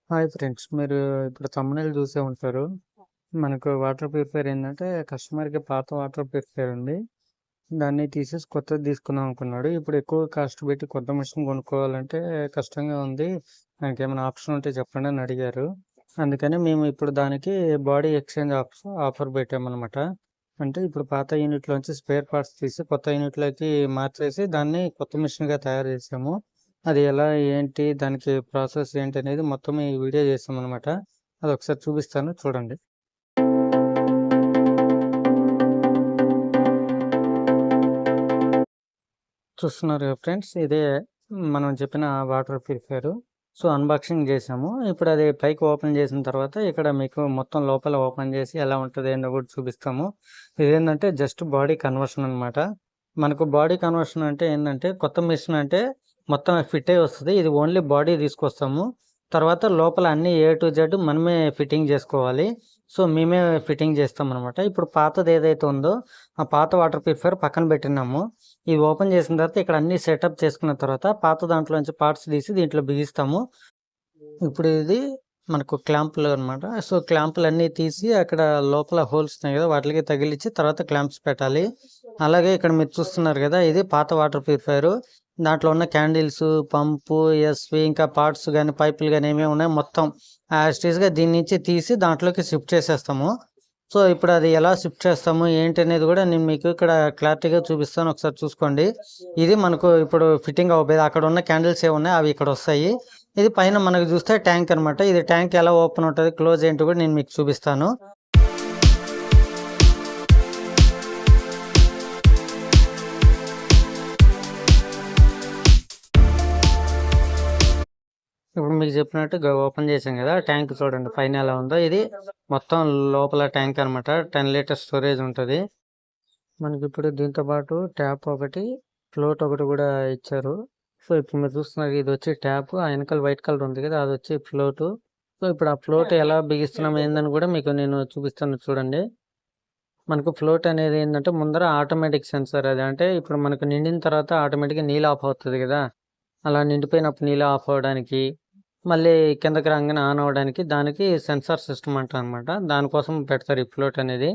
Hi friends. మీరు ఇప్పుడు thumbnail చూసే ఉంటారు. మనకు వాటర్ ప్యూరిఫైయర్ ఏందంటే కస్టమర్‌కి పాత వాటర్ ప్యూరిఫైయర్ ఉంది. దాన్ని తీసేసి కొత్తది తీసుకుందాం అనుకున్నాడు. ఇప్పుడు ఎక్కువ కాస్ట్ పెట్టి కొత్త మెషిన్ కొనుక్కోవాలంటే కష్టంగా ఉంది. దానికేమైనా ఆప్షన్ ఉంటే చెప్పండి అని అడిగారు. అందుకని మేము ఇప్పుడు దానికి బాడీ ఎక్స్చేంజ్ ఆఫర్ పెట్టామన్నమాట. అంటే ఇప్పుడు పాత యూనిట్‌లోంచి స్పేర్ పార్ట్స్ తీసి కొత్త యూనిట్‌లోకి మార్చేసి దాన్ని కొత్త మెషిన్‌గా తయారు చేసాము. అది ఎలా ఏంటి దానికి ప్రాసెస్ ఏంటనేది మొత్తం ఈ వీడియో చేసామన్నమాట. అదొకసారి చూపిస్తాను చూడండి. చూస్తున్నారు కదా ఫ్రెండ్స్, ఇదే మనం చెప్పిన వాటర్ ప్యూరిఫైయర్. సో అన్బాక్సింగ్ చేసాము. ఇప్పుడు అది పైకి ఓపెన్ చేసిన తర్వాత ఇక్కడ మీకు మొత్తం లోపల ఓపెన్ చేసి ఎలా ఉంటుంది ఏంటో కూడా చూపిస్తాము. ఇదేంటంటే జస్ట్ బాడీ కన్వర్షన్ అనమాట. మనకు బాడీ కన్వర్షన్ అంటే ఏంటంటే కొత్త మిషన్ అంటే మొత్తం ఫిట్ అయి వస్తుంది. ఇది ఓన్లీ బాడీ తీసుకొస్తాము. తర్వాత లోపల అన్ని ఏ టు జెడ్ మనమే ఫిట్టింగ్ చేసుకోవాలి. సో మేమే ఫిట్టింగ్ చేస్తాం అనమాట. ఇప్పుడు పాతది ఏదైతే ఉందో ఆ పాత వాటర్ ప్యూరిఫైయర్ పక్కన పెట్టినాము. ఇది ఓపెన్ చేసిన తర్వాత ఇక్కడ అన్ని సెటప్ చేసుకున్న తర్వాత పాత దాంట్లోంచి పార్ట్స్ తీసి దీంట్లో బిగిస్తాము. ఇప్పుడు ఇది మనకు క్లాంపులు అనమాట. సో క్లాంపులు అన్నీ తీసి అక్కడ లోపల హోల్స్ ఉన్నాయి కదా వాటికి తగిలించి తర్వాత క్లాంప్స్ పెట్టాలి. అలాగే ఇక్కడ మీరు చూస్తున్నారు కదా, ఇది పాత వాటర్ ప్యూరిఫైయర్. దాంట్లో ఉన్న క్యాండిల్స్, పంపు, ఎస్వి ఇంకా పార్ట్స్ కానీ పైపులు కానీ ఏమేమి ఉన్నాయి మొత్తం యాస్టీస్గా దీని నుంచి తీసి దాంట్లోకి షిఫ్ట్ చేసేస్తాము. సో ఇప్పుడు అది ఎలా షిఫ్ట్ చేస్తాము ఏంటి అనేది కూడా నేను మీకు ఇక్కడ క్లారిటీగా చూపిస్తాను, ఒకసారి చూసుకోండి. ఇది మనకు ఇప్పుడు ఫిట్టింగ్ అవ్వలేదు. అక్కడ ఉన్న క్యాండిల్స్ ఏమున్నాయి అవి ఇక్కడ వస్తాయి. ఇది పైన మనకు చూస్తే ట్యాంక్ అనమాట. ఇది ట్యాంక్ ఎలా ఓపెన్ ఉంటుంది క్లోజ్ ఏంటి కూడా నేను మీకు చూపిస్తాను. ఇప్పుడు మీకు చెప్పినట్టు ఓపెన్ చేసాం కదా, ట్యాంక్ చూడండి పైన ఎలా ఉందో. ఇది మొత్తం లోపల ట్యాంక్ అనమాట. 10 లీటర్ స్టోరేజ్ ఉంటుంది మనకి. ఇప్పుడు దీంతో పాటు ట్యాప్ ఒకటి, ఫ్లోట్ ఒకటి కూడా ఇచ్చారు. సో ఇప్పుడు మీరు చూస్తున్నారు ఇది వచ్చి ట్యాప్, ఆ వెనకాల వైట్ కలర్ ఉంది కదా అది వచ్చి ఫ్లోటు. సో ఇప్పుడు ఆ ఫ్లోట్ ఎలా బిగిస్తున్నాం ఏందని కూడా మీకు నేను చూపిస్తాను చూడండి. మనకు ఫ్లోట్ అనేది ఏంటంటే ముందర ఆటోమేటిక్ సెన్సర్. అది అంటే ఇప్పుడు మనకు నిండిన తర్వాత ఆటోమేటిక్గా నీళ్ళు ఆఫ్ అవుతుంది కదా, అలా నిండిపోయినప్పుడు నీళ్ళు ఆఫ్ అవ్వడానికి మళ్ళీ కిందకి రాగానే ఆన్ అవ్వడానికి దానికి సెన్సార్ సిస్టమ్ అంటారు అనమాట. దానికోసం పెడతారు ఈ ఫ్లోట్ అనేది.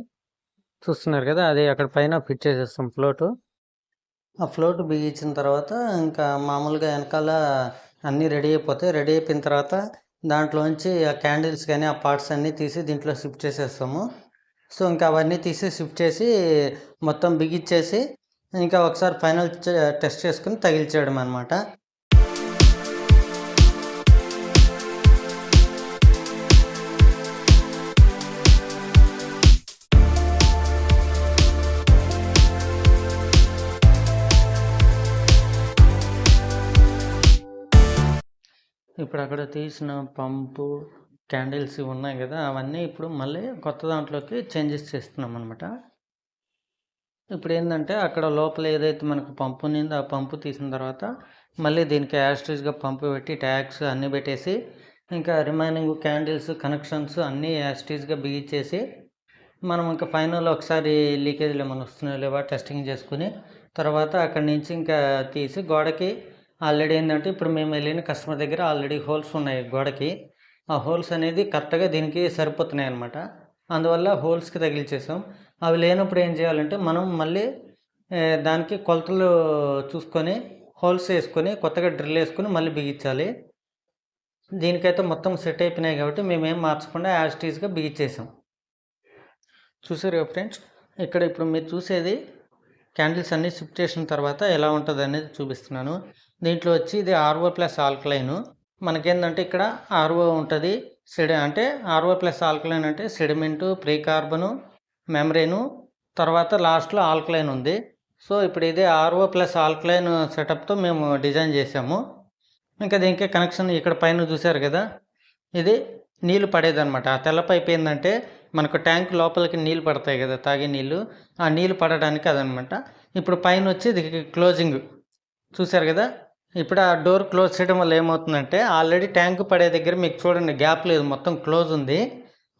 చూస్తున్నారు కదా, అది అక్కడ పైన ఫిట్ చేసేస్తాం ఫ్లోటు. ఆ ఫ్లోట్ బిగించిన తర్వాత ఇంకా మామూలుగా వెనకాల అన్నీ రెడీ అయిపోతాయి. రెడీ అయిపోయిన తర్వాత దాంట్లోంచి ఆ క్యాండిల్స్ కానీ ఆ పార్ట్స్ అన్నీ తీసి దీంట్లో షిఫ్ట్ చేసేస్తాము. సో ఇంకా అవన్నీ తీసి షిఫ్ట్ చేసి మొత్తం బిగించేసి ఇంకా ఒకసారి ఫైనల్ టెస్ట్ చేసుకుని తగిలించడం అనమాట. ఇప్పుడు అక్కడ తీసిన పంపు, క్యాండిల్స్ ఉన్నాయి కదా అవన్నీ ఇప్పుడు మళ్ళీ కొత్త దాంట్లోకి చేంజెస్ చేస్తున్నాం అనమాట. ఇప్పుడు ఏంటంటే అక్కడ లోపల ఏదైతే మనకు పంపు ఉన్నిందో ఆ పంపు తీసిన తర్వాత మళ్ళీ దీనికి యాస్ట్రీస్గా పంపు పెట్టి ట్యాగ్స్ అన్నీ పెట్టేసి ఇంకా రిమైనింగ్ క్యాండిల్స్ కనెక్షన్స్ అన్నీ యాస్ట్రీస్గా బిగించేసి మనం ఇంకా ఫైనల్ ఒకసారి లీకేజ్లు ఏమైనా వస్తున్నాయో లేవా టెస్టింగ్ చేసుకుని తర్వాత అక్కడి నుంచి ఇంకా తీసి గోడకి ఆల్రెడీ ఏంటంటే ఇప్పుడు మేము వెళ్ళిన కస్టమర్ దగ్గర ఆల్రెడీ హోల్స్ ఉన్నాయి గోడకి. ఆ హోల్స్ అనేది కరెక్ట్గా దీనికి సరిపోతున్నాయి అనమాట. అందువల్ల హోల్స్కి తగిలిచేసాం. అవి లేనప్పుడు ఏం చేయాలంటే మనం మళ్ళీ దానికి కొలతలు చూసుకొని హోల్స్ వేసుకొని కొత్తగా డ్రిల్ వేసుకొని మళ్ళీ బిగించాలి. దీనికైతే మొత్తం సెట్ అయిపోయినాయి కాబట్టి మేమేం మార్చకుండా యాస్టీస్గా బిగించేసాం. చూసారు కదా ఫ్రెండ్స్, ఇక్కడ ఇప్పుడు మీరు చూసేది క్యాండిల్స్ అన్నీ షిఫ్ట్ చేసిన తర్వాత ఎలా ఉంటుంది అనేది చూపిస్తున్నాను. దీంట్లో వచ్చి ఇది ఆర్ఓ ప్లస్ ఆల్కలైన్. మనకేంటంటే ఇక్కడ ఆర్ఓ ఉంటుంది, అంటే ఆర్ఓ ప్లస్ ఆల్కలైన్ అంటే సెడిమెంటు, ప్రీ కార్బను, మెమరీను, తర్వాత లాస్ట్లో ఆల్కలైన్ ఉంది. సో ఇప్పుడు ఇదే ఆర్ఓ ప్లస్ ఆల్కలైన్ సెటప్తో మేము డిజైన్ చేసాము. ఇంకా దీనికి కనెక్షన్ ఇక్కడ పైన చూసారు కదా, ఇది నీళ్ళు పడేదన్నమాట. ఆ తెల్ల పైప్ ఏంటంటే మనకు ట్యాంక్ లోపలికి నీళ్ళు పడతాయి కదా తాగే నీళ్ళు, ఆ నీళ్ళు పడడానికి అదనమాట. ఇప్పుడు పైన వచ్చి ఇది క్లోజింగ్ చూసారు కదా. ఇప్పుడు ఆ డోర్ క్లోజ్ చేయడం వల్ల ఏమవుతుందంటే ఆల్రెడీ ట్యాంక్ పడే దగ్గర మీకు చూడండి గ్యాప్ లేదు, మొత్తం క్లోజ్ ఉంది.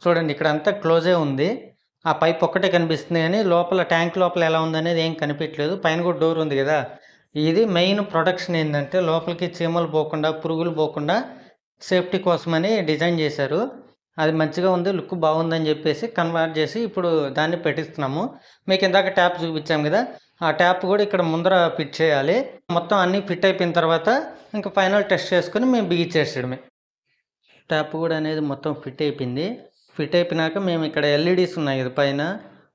చూడండి ఇక్కడ అంతా క్లోజే ఉంది. ఆ పైప్ ఒక్కటే కనిపిస్తుంది కానీ లోపల ట్యాంక్ లోపల ఎలా ఉందనేది ఏం కనిపించలేదు. పైన కూడా డోర్ ఉంది కదా. ఇది మెయిన్ ప్రొటెక్షన్ ఏంటంటే లోపలికి చీమలు పోకుండా పురుగులు పోకుండా సేఫ్టీ కోసమని డిజైన్ చేశారు. అది మంచిగా ఉంది, లుక్ బాగుందని చెప్పేసి కన్వర్ట్ చేసి ఇప్పుడు దాన్ని పెట్టిస్తున్నాము. మీకు ఇందాక ట్యాప్ చూపించాం కదా, ఆ ట్యాప్ కూడా ఇక్కడ ముందర ఫిట్ చేయాలి. మొత్తం అన్నీ ఫిట్ అయిపోయిన తర్వాత ఇంకా ఫైనల్ టెస్ట్ చేసుకుని మేము బిగించేసేయడమే. ట్యాప్ కూడా అనేది మొత్తం ఫిట్ అయిపోయింది. ఫిట్ అయిపోయినాక మేము ఇక్కడ ఎల్ఈడీస్ ఉన్నాయి కదా పైన,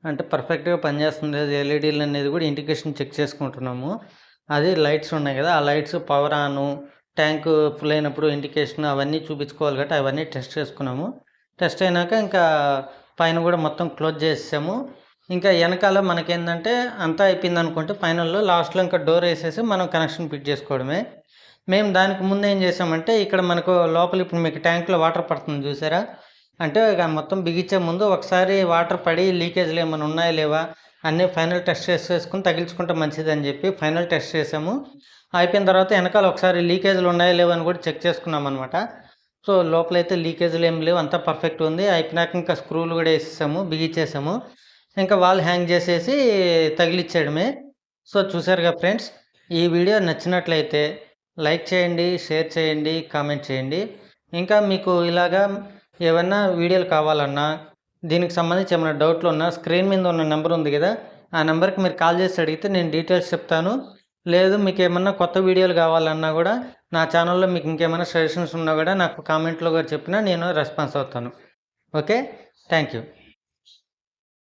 అంటే పర్ఫెక్ట్గా పనిచేస్తుంది లేదు ఎల్ఈడీలు అనేది కూడా ఇండికేషన్ చెక్ చేసుకుంటున్నాము. అది లైట్స్ ఉన్నాయి కదా, ఆ లైట్స్ పవర్ ఆను, ట్యాంక్ ఫుల్ అయినప్పుడు ఇండికేషన్ అవన్నీ చూపించుకోవాలి కాబట్టి అవన్నీ టెస్ట్ చేసుకున్నాము. టెస్ట్ అయినాక ఇంకా పైన కూడా మొత్తం క్లోజ్ చేసాము. ఇంకా వెనకాల మనకేంటంటే అంతా అయిపోయింది అనుకుంటే ఫైనల్లో లాస్ట్లో ఇంకా డోర్ వేసేసి మనం కనెక్షన్ ఫిట్ చేసుకోవడమే. మేము దానికి ముందు ఏం చేసామంటే ఇక్కడ మనకు లోపల ఇప్పుడు మీకు ట్యాంక్లో వాటర్ పడుతుంది చూసారా, అంటే ఇక మొత్తం బిగించే ముందు ఒకసారి వాటర్ పడి లీకేజ్లు ఏమైనా ఉన్నాయా లేవా అన్నీ ఫైనల్ టెస్ట్ చేసుకుని తగిలించుకుంటే మంచిదని చెప్పి ఫైనల్ టెస్ట్ చేసాము. అయిపోయిన తర్వాత వెనకాల ఒకసారి లీకేజ్లు ఉన్నాయా లేవా అని కూడా చెక్ చేసుకున్నాం అనమాట. సో లోపలైతే లీకేజ్లు ఏం లేవు, అంతా పర్ఫెక్ట్ ఉంది. అయిపోయినాక ఇంకా స్క్రూలు కూడా వేసేసాము, బిగించేసాము. ఇంకా వాల్ హ్యాంగ్ చేసేసి తగిలిచ్చేయడమే. సో చూసారుగా ఫ్రెండ్స్, ఈ వీడియో నచ్చినట్లయితే లైక్ చేయండి, షేర్ చేయండి, కామెంట్ చేయండి. ఇంకా మీకు ఇలాగా ఏమన్నా వీడియోలు కావాలన్నా దీనికి సంబంధించి ఏమైనా డౌట్లు ఉన్నా స్క్రీన్ మీద ఉన్న నెంబర్ ఉంది కదా, ఆ నెంబర్కి మీరు కాల్ చేసి అడిగితే నేను డీటెయిల్స్ చెప్తాను. లేదు మీకు ఏమన్నా కొత్త వీడియోలు కావాలన్నా కూడా నా ఛానల్లో మీకు ఇంకేమైనా సజెషన్స్ ఉన్నా కూడా నాకు కామెంట్లో కూడా చెప్పినా నేను రెస్పాన్స్ అవుతాను. Okay, thank you.